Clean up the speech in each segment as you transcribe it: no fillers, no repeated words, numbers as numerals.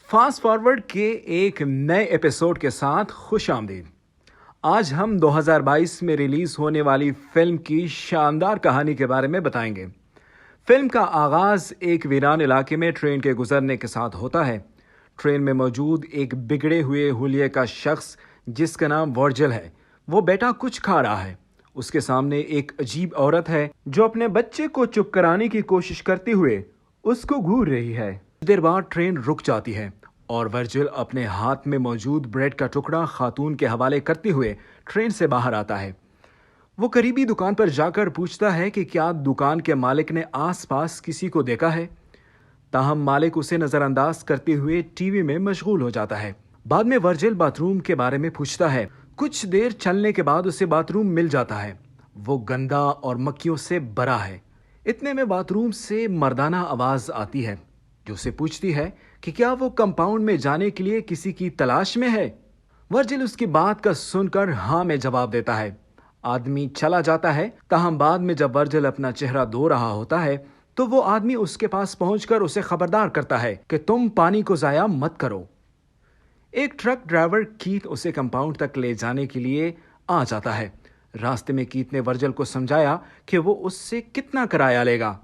Fast forward کے ایک نئے ایپیسوڈ کے ساتھ خوش آمدید۔ آج ہم 2022 میں ریلیز ہونے والی فلم کی شاندار کہانی کے بارے میں بتائیں گے۔ فلم کا آغاز ایک ویران علاقے میں ٹرین کے گزرنے کے ساتھ ہوتا ہے۔ ٹرین میں موجود ایک بگڑے ہوئے حلیے کا شخص جس کا نام ورجل ہے، وہ بیٹا کچھ کھا رہا ہے۔ اس کے سامنے ایک عجیب عورت ہے جو اپنے بچے کو چپ کرانے کی کوشش کرتے ہوئے اس کو گھور رہی ہے۔ کچھ دیر بعد ٹرین رک جاتی ہے اور ورجل اپنے ہاتھ میں موجود بریڈ کا ٹکڑا خاتون کے حوالے کرتے ہوئے ٹرین سے باہر آتا ہے۔ وہ قریبی دکان پر جا کر پوچھتا ہے کہ کیا دکان کے مالک نے آس پاس کسی کو دیکھا ہے، تاہم مالک اسے نظر انداز کرتے ہوئے ٹی وی میں مشغول ہو جاتا ہے۔ بعد میں ورجل باتھ روم کے بارے میں پوچھتا ہے۔ کچھ دیر چلنے کے بعد اسے باتھ روم مل جاتا ہے۔ وہ گندا اور مکھیوں سے بھرا ہے۔ اتنے میں باتھ روم سے مردانہ آواز آتی ہے جو اسے پوچھتی ہے کہ کیا وہ کمپاؤنڈ میں جانے کے لیے کسی کی تلاش میں ہے۔ ورجل اس کی بات کا سن کر ہاں میں جواب دیتا ہے۔ آدمی چلا جاتا ہے، تاہم بعد میں جب ورجل اپنا چہرہ دھو رہا ہوتا ہے تو وہ آدمی اس کے پاس پہنچ کر اسے خبردار کرتا ہے کہ تم پانی کو ضائع مت کرو۔ ایک ٹرک ڈرائیور کیت اسے کمپاؤنڈ تک لے جانے کے لیے آ جاتا ہے۔ راستے میں کیت نے ورجل کو سمجھایا کہ وہ اس سے کتنا کرایہ لے گا۔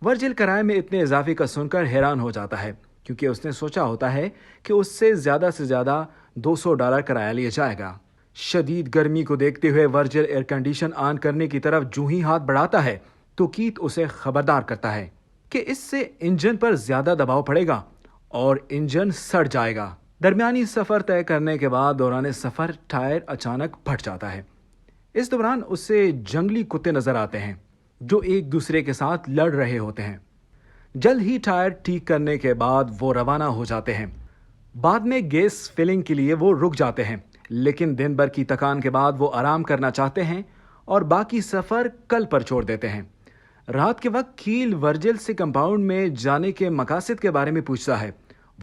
ورجل کرایے میں اتنے اضافے کا سن کر حیران ہو جاتا ہے، کیونکہ اس نے سوچا ہوتا ہے کہ اس سے زیادہ $200 کرایہ لیا جائے گا۔ شدید گرمی کو دیکھتے ہوئے ورجل ایئر کنڈیشن آن کرنے کی طرف جو ہی ہاتھ بڑھاتا ہے تو کیت اسے خبردار کرتا ہے کہ اس سے انجن پر زیادہ دباؤ پڑے گا اور انجن سڑ جائے گا۔ درمیانی سفر طے کرنے کے بعد دوران سفر ٹائر اچانک پھٹ جاتا ہے۔ اس دوران اسے جنگلی کتے نظر آتے ہیں جو ایک دوسرے کے ساتھ لڑ رہے ہوتے ہیں۔ جلد ہی ٹائر ٹھیک کرنے کے بعد وہ روانہ ہو جاتے ہیں۔ بعد میں گیس فلنگ کے لیے وہ رک جاتے ہیں، لیکن دن بھر کی تھکان کے بعد وہ آرام کرنا چاہتے ہیں اور باقی سفر کل پر چھوڑ دیتے ہیں۔ رات کے وقت کیل ورجل سے کمپاؤنڈ میں جانے کے مقاصد کے بارے میں پوچھتا ہے۔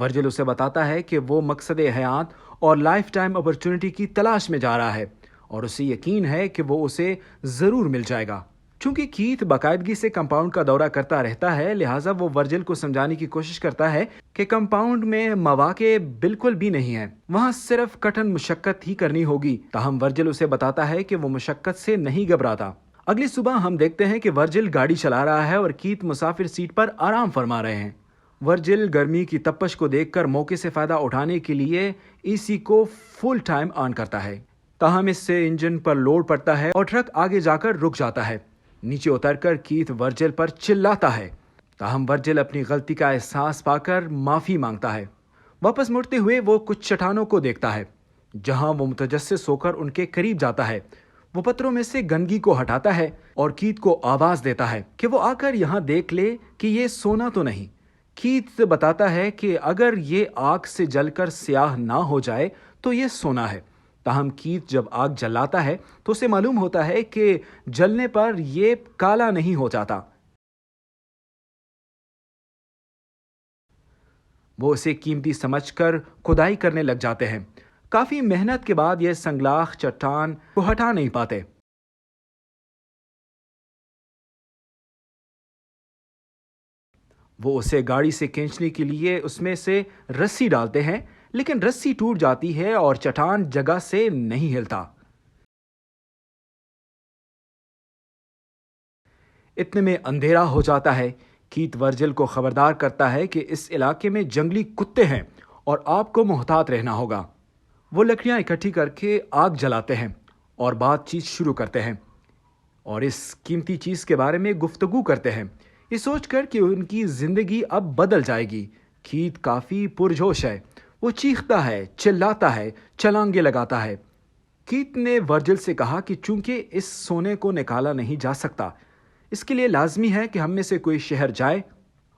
ورجل اسے بتاتا ہے کہ وہ مقصد حیات اور لائف ٹائم اپرچونٹی کی تلاش میں جا رہا ہے اور اسے یقین ہے کہ وہ اسے ضرور مل جائے گا۔ چونکہ کیت باقاعدگی سے کمپاؤنڈ کا دورہ کرتا رہتا ہے، لہٰذا وہ ورجل کو سمجھانے کی کوشش کرتا ہے کہ کمپاؤنڈ میں مواقع بالکل بھی نہیں ہیں، وہاں صرف کٹھن مشقت ہی کرنی ہوگی۔ تاہم ورجل اسے بتاتا ہے کہ وہ مشقت سے نہیں گھبراتا۔ اگلی صبح ہم دیکھتے ہیں کہ ورجل گاڑی چلا رہا ہے اور کیت مسافر سیٹ پر آرام فرما رہے ہیں۔ ورجل گرمی کی تپش کو دیکھ کر موقع سے فائدہ اٹھانے کے لیے اے سی کو فل ٹائم آن کرتا ہے، تاہم اس سے انجن پر لوڈ پڑتا ہے اور ٹرک آگے جا کر رک جاتا ہے۔ نیچے اتر کر کیت ورجل پر چلاتا ہے، تاہم ورجل اپنی غلطی کا احساس پا کر معافی مانگتا ہے۔ واپس مڑتے ہوئے وہ کچھ چٹانوں کو دیکھتا ہے جہاں وہ متجسس ہو کر ان کے قریب جاتا ہے۔ وہ پتھروں میں سے گندگی کو ہٹاتا ہے اور کیت کو آواز دیتا ہے کہ وہ آ کر یہاں دیکھ لے کہ یہ سونا تو نہیں۔ کیت بتاتا ہے کہ اگر یہ آگ سے جل کر سیاہ نہ ہو جائے تو یہ سونا ہے۔ تاہم کیت جب آگ جلاتا ہے تو اسے معلوم ہوتا ہے کہ جلنے پر یہ کالا نہیں ہو جاتا۔ وہ اسے قیمتی سمجھ کر کھدائی کرنے لگ جاتے ہیں۔ کافی محنت کے بعد یہ سنگلاخ چٹان کو ہٹا نہیں پاتے۔ وہ اسے گاڑی سے کھینچنے کے لیے اس میں سے رسی ڈالتے ہیں، لیکن رسی ٹوٹ جاتی ہے اور چٹان جگہ سے نہیں ہلتا۔ اتنے میں اندھیرا ہو جاتا ہے۔ کیت ورجل کو خبردار کرتا ہے کہ اس علاقے میں جنگلی کتے ہیں اور آپ کو محتاط رہنا ہوگا۔ وہ لکڑیاں اکٹھی کر کے آگ جلاتے ہیں اور بات چیت شروع کرتے ہیں اور اس قیمتی چیز کے بارے میں گفتگو کرتے ہیں، یہ سوچ کر کہ ان کی زندگی اب بدل جائے گی۔ کیت کافی پرجوش ہے، وہ چیختا ہے، چلاتا ہے، چھلانگیں لگاتا ہے۔ کیت نے ورجل سے کہا کہ چونکہ اس سونے کو نکالا نہیں جا سکتا، اس کے لیے لازمی ہے کہ ہم میں سے کوئی شہر جائے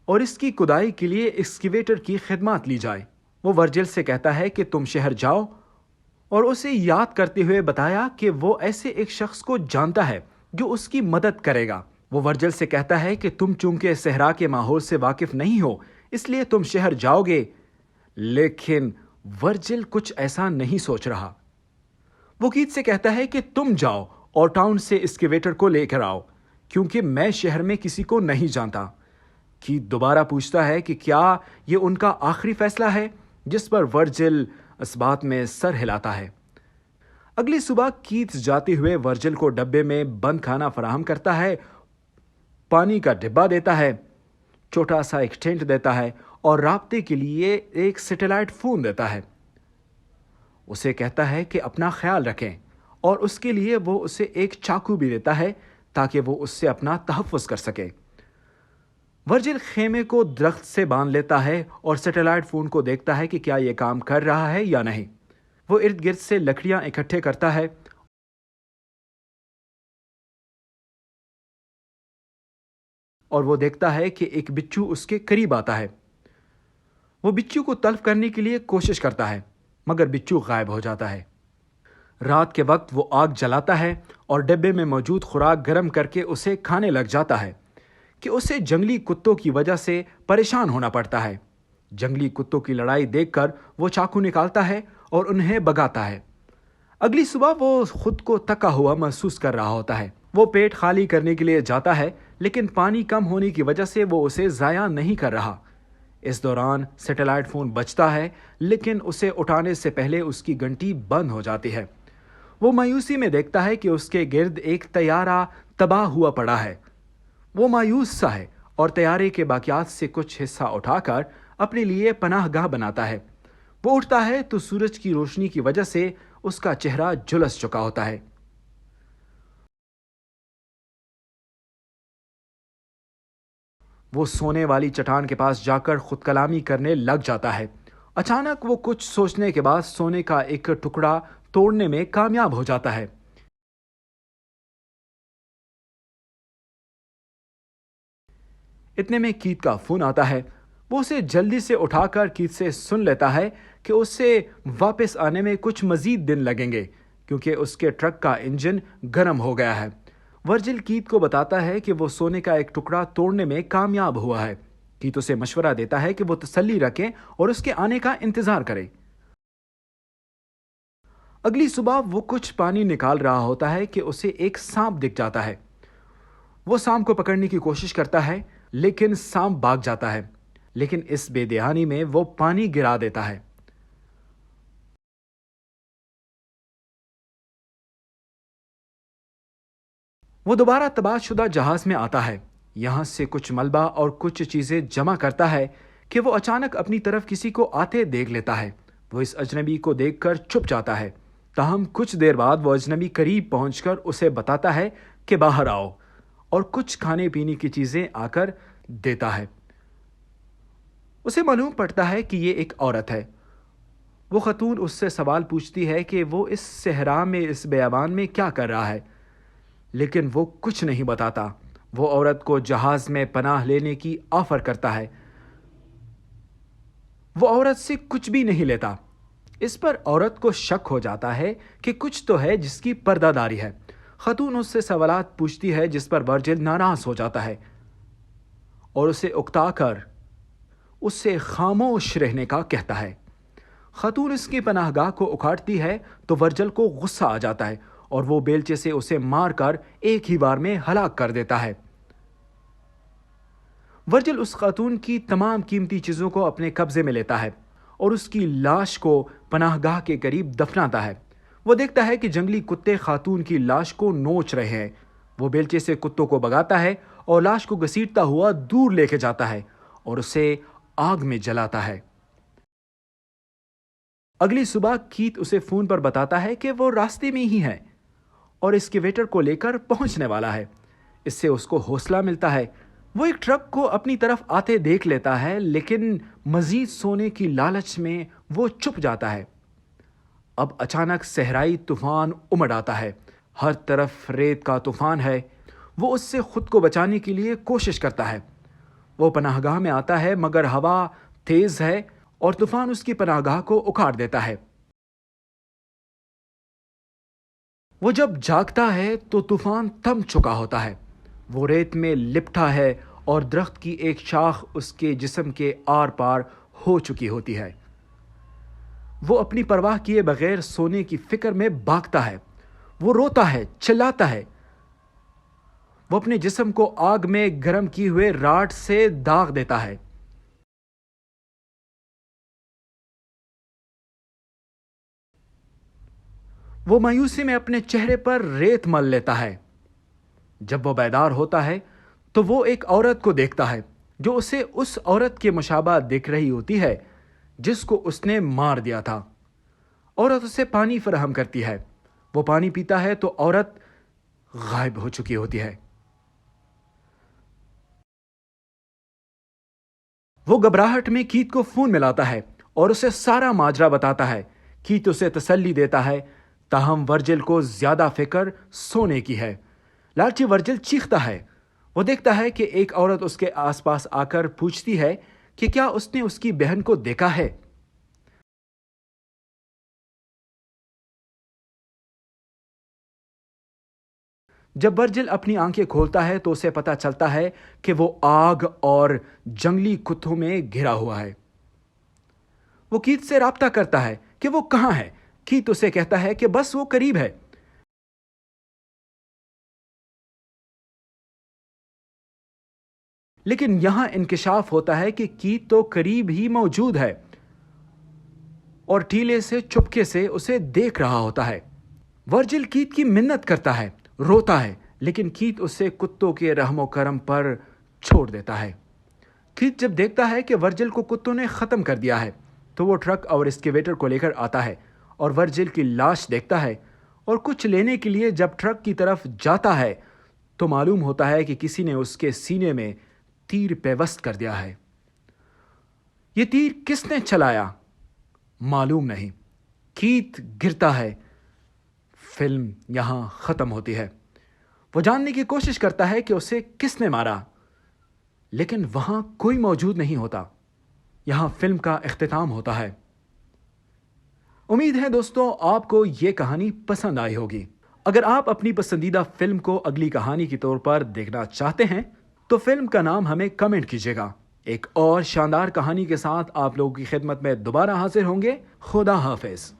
اور اس کی کھدائی کے لیے ایکسکیویٹر کی خدمات لی جائے۔ وہ ورجل سے کہتا ہے کہ تم شہر جاؤ اور اسے یاد کرتے ہوئے بتایا کہ وہ ایسے ایک شخص کو جانتا ہے جو اس کی مدد کرے گا۔ وہ ورجل سے کہتا ہے کہ تم چونکہ صحرا کے ماحول سے واقف نہیں ہو اس لیے تم شہر جاؤ گے، لیکن ورجل کچھ ایسا نہیں سوچ رہا۔ وہ کیت سے کہتا ہے کہ تم جاؤ اور ٹاؤن سے ایکسکیویٹر کو لے کر آؤ، کیونکہ میں شہر میں کسی کو نہیں جانتا۔ کیت دوبارہ پوچھتا ہے کہ کیا یہ ان کا آخری فیصلہ ہے، جس پر ورجل اس بات میں سر ہلاتا ہے۔ اگلی صبح کیتھ جاتے ہوئے ورجل کو ڈبے میں بند کھانا فراہم کرتا ہے، پانی کا ڈبہ دیتا ہے، چھوٹا سا ایک ٹینٹ دیتا ہے اور رابطے کے لیے ایک سیٹلائٹ فون دیتا ہے۔ اسے کہتا ہے کہ اپنا خیال رکھیں اور اس کے لیے وہ اسے ایک چاقو بھی دیتا ہے تاکہ وہ اس سے اپنا تحفظ کر سکے۔ ورجل خیمے کو درخت سے باندھ لیتا ہے اور سیٹلائٹ فون کو دیکھتا ہے کہ کیا یہ کام کر رہا ہے یا نہیں۔ وہ ارد گرد سے لکڑیاں اکٹھے کرتا ہے اور وہ دیکھتا ہے کہ ایک بچھو اس کے قریب آتا ہے۔ وہ بچھو کو تلف کرنے کے لیے کوشش کرتا ہے مگر بچھو غائب ہو جاتا ہے۔ رات کے وقت وہ آگ جلاتا ہے اور ڈبے میں موجود خوراک گرم کر کے اسے کھانے لگ جاتا ہے کہ اسے جنگلی کتوں کی وجہ سے پریشان ہونا پڑتا ہے۔ جنگلی کتوں کی لڑائی دیکھ کر وہ چاقو نکالتا ہے اور انہیں بگاتا ہے۔ اگلی صبح وہ خود کو تکا ہوا محسوس کر رہا ہوتا ہے۔ وہ پیٹ خالی کرنے کے لیے جاتا ہے لیکن پانی کم ہونے کی وجہ سے وہ اسے ضائع نہیں کر رہا۔ اس دوران سیٹلائٹ فون بجتا ہے لیکن اسے اٹھانے سے پہلے اس کی گھنٹی بند ہو جاتی ہے۔ وہ مایوسی میں دیکھتا ہے کہ اس کے گرد ایک طیارہ تباہ ہوا پڑا ہے۔ وہ مایوس سا ہے اور طیارے کے باقیات سے کچھ حصہ اٹھا کر اپنے لیے پناہ گاہ بناتا ہے۔ وہ اٹھتا ہے تو سورج کی روشنی کی وجہ سے اس کا چہرہ جھلس چکا ہوتا ہے۔ وہ سونے والی چٹان کے پاس جا کر خود کلامی کرنے لگ جاتا ہے۔ اچانک وہ کچھ سوچنے کے بعد سونے کا ایک ٹکڑا توڑنے میں کامیاب ہو جاتا ہے۔ اتنے میں کیت کا فون آتا ہے۔ وہ اسے جلدی سے اٹھا کر کیت سے سن لیتا ہے کہ اسے واپس آنے میں کچھ مزید دن لگیں گے کیونکہ اس کے ٹرک کا انجن گرم ہو گیا ہے۔ ورجل کیت کو بتاتا ہے کہ وہ سونے کا ایک ٹکڑا توڑنے میں کامیاب ہوا ہے۔ کیت اسے مشورہ دیتا ہے کہ وہ تسلی رکھیں اور اس کے آنے کا انتظار کرے۔ اگلی صبح وہ کچھ پانی نکال رہا ہوتا ہے کہ اسے ایک سانپ دکھ جاتا ہے۔ وہ سانپ کو پکڑنے کی کوشش کرتا ہے لیکن سانپ بھاگ جاتا ہے، لیکن اس بے دھیانی میں وہ پانی گرا دیتا ہے۔ وہ دوبارہ تباہ شدہ جہاز میں آتا ہے، یہاں سے کچھ ملبہ اور کچھ چیزیں جمع کرتا ہے کہ وہ اچانک اپنی طرف کسی کو آتے دیکھ لیتا ہے۔ وہ اس اجنبی کو دیکھ کر چھپ جاتا ہے، تاہم کچھ دیر بعد وہ اجنبی قریب پہنچ کر اسے بتاتا ہے کہ باہر آؤ اور کچھ کھانے پینے کی چیزیں آ کر دیتا ہے۔ اسے معلوم پڑتا ہے کہ یہ ایک عورت ہے۔ وہ خاتون اس سے سوال پوچھتی ہے کہ وہ اس صحرا میں اس بیابان میں کیا کر رہا ہے، لیکن وہ کچھ نہیں بتاتا۔ وہ عورت کو جہاز میں پناہ لینے کی آفر کرتا ہے۔ وہ عورت سے کچھ بھی نہیں لیتا۔ اس پر عورت کو شک ہو جاتا ہے کہ کچھ تو ہے جس کی پردہ داری ہے۔ خاتون اس سے سوالات پوچھتی ہے جس پر ورجل ناراض ہو جاتا ہے اور اسے اکتا کر اس سے خاموش رہنے کا کہتا ہے۔ خاتون اس کی پناہ گاہ کو اکھاڑتی ہے تو ورجل کو غصہ آ جاتا ہے اور وہ بیلچے سے اسے مار کر ایک ہی بار میں ہلاک کر دیتا ہے۔ ورجل اس خاتون کی تمام قیمتی چیزوں کو اپنے قبضے میں لیتا ہے اور اس کی لاش کو پناہ گاہ کے قریب دفناتا ہے۔ وہ دیکھتا ہے کہ جنگلی کتے خاتون کی لاش کو نوچ رہے ہیں۔ وہ بیلچے سے کتوں کو بگاتا ہے اور لاش کو گھسیٹتا ہوا دور لے کے جاتا ہے اور اسے آگ میں جلاتا ہے۔ اگلی صبح کیت اسے فون پر بتاتا ہے کہ وہ راستے میں ہی ہے اور اسکیویٹر کو لے کر پہنچنے والا ہے۔ اس سے اس کو حوصلہ ملتا ہے۔ وہ ایک ٹرک کو اپنی طرف آتے دیکھ لیتا ہے لیکن مزید سونے کی لالچ میں وہ چھپ جاتا ہے۔ اب اچانک صحرائی طوفان امڑ آتا ہے۔ ہر طرف ریت کا طوفان ہے۔ وہ اس سے خود کو بچانے کے لیے کوشش کرتا ہے۔ وہ پناہ گاہ میں آتا ہے مگر ہوا تیز ہے اور طوفان اس کی پناہ گاہ کو اکھاڑ دیتا ہے۔ وہ جب جاگتا ہے تو طوفان تھم چکا ہوتا ہے۔ وہ ریت میں لپٹا ہے اور درخت کی ایک شاخ اس کے جسم کے آر پار ہو چکی ہوتی ہے۔ وہ اپنی پرواہ کیے بغیر سونے کی فکر میں بھاگتا ہے۔ وہ روتا ہے، چلاتا ہے۔ وہ اپنے جسم کو آگ میں گرم کیے ہوئے راڈ سے داغ دیتا ہے۔ وہ مایوسی میں اپنے چہرے پر ریت مل لیتا ہے۔ جب وہ بیدار ہوتا ہے تو وہ ایک عورت کو دیکھتا ہے جو اسے اس عورت کے مشابہ دکھ رہی ہوتی ہے جس کو اس نے مار دیا تھا۔ عورت اسے پانی فراہم کرتی ہے۔ وہ پانی پیتا ہے تو عورت غائب ہو چکی ہوتی ہے۔ وہ گھبراہٹ میں کیت کو فون ملاتا ہے اور اسے سارا ماجرا بتاتا ہے۔ کیت اسے تسلی دیتا ہے، تاہم ورجل کو زیادہ فکر سونے کی ہے۔ لالچی ورجل چیختا ہے۔ وہ دیکھتا ہے کہ ایک عورت اس کے آس پاس آ کر پوچھتی ہے کہ کیا اس نے اس کی بہن کو دیکھا ہے۔ جب ورجل اپنی آنکھیں کھولتا ہے تو اسے پتا چلتا ہے کہ وہ آگ اور جنگلی کتوں میں گھرا ہوا ہے۔ وہ کیت سے رابطہ کرتا ہے کہ وہ کہاں ہے۔ کیت اسے کہتا ہے کہ بس وہ قریب ہے۔ لیکن یہاں انکشاف ہوتا ہے کہ کیت تو قریب ہی موجود ہے اور ٹیلے سے چپکے سے اسے دیکھ رہا ہوتا ہے۔ ورجل کیت کی منت کرتا ہے، روتا ہے، لیکن کیت اسے کتوں کے رحم و کرم پر چھوڑ دیتا ہے۔ کیت جب دیکھتا ہے کہ ورجل کو کتوں نے ختم کر دیا ہے تو وہ ٹرک اور اسکیویٹر کو لے کر آتا ہے اور ورجل کی لاش دیکھتا ہے، اور کچھ لینے کے لیے جب ٹرک کی طرف جاتا ہے تو معلوم ہوتا ہے کہ کسی نے اس کے سینے میں تیر پیوست کر دیا ہے۔ یہ تیر کس نے چلایا معلوم نہیں۔ کیت گرتا ہے۔ فلم یہاں ختم ہوتی ہے۔ وہ جاننے کی کوشش کرتا ہے کہ اسے کس نے مارا، لیکن وہاں کوئی موجود نہیں ہوتا۔ یہاں فلم کا اختتام ہوتا ہے۔ امید ہے دوستو آپ کو یہ کہانی پسند آئی ہوگی۔ اگر آپ اپنی پسندیدہ فلم کو اگلی کہانی کے طور پر دیکھنا چاہتے ہیں تو فلم کا نام ہمیں کمنٹ کیجیے گا۔ ایک اور شاندار کہانی کے ساتھ آپ لوگوں کی خدمت میں دوبارہ حاضر ہوں گے۔ خدا حافظ۔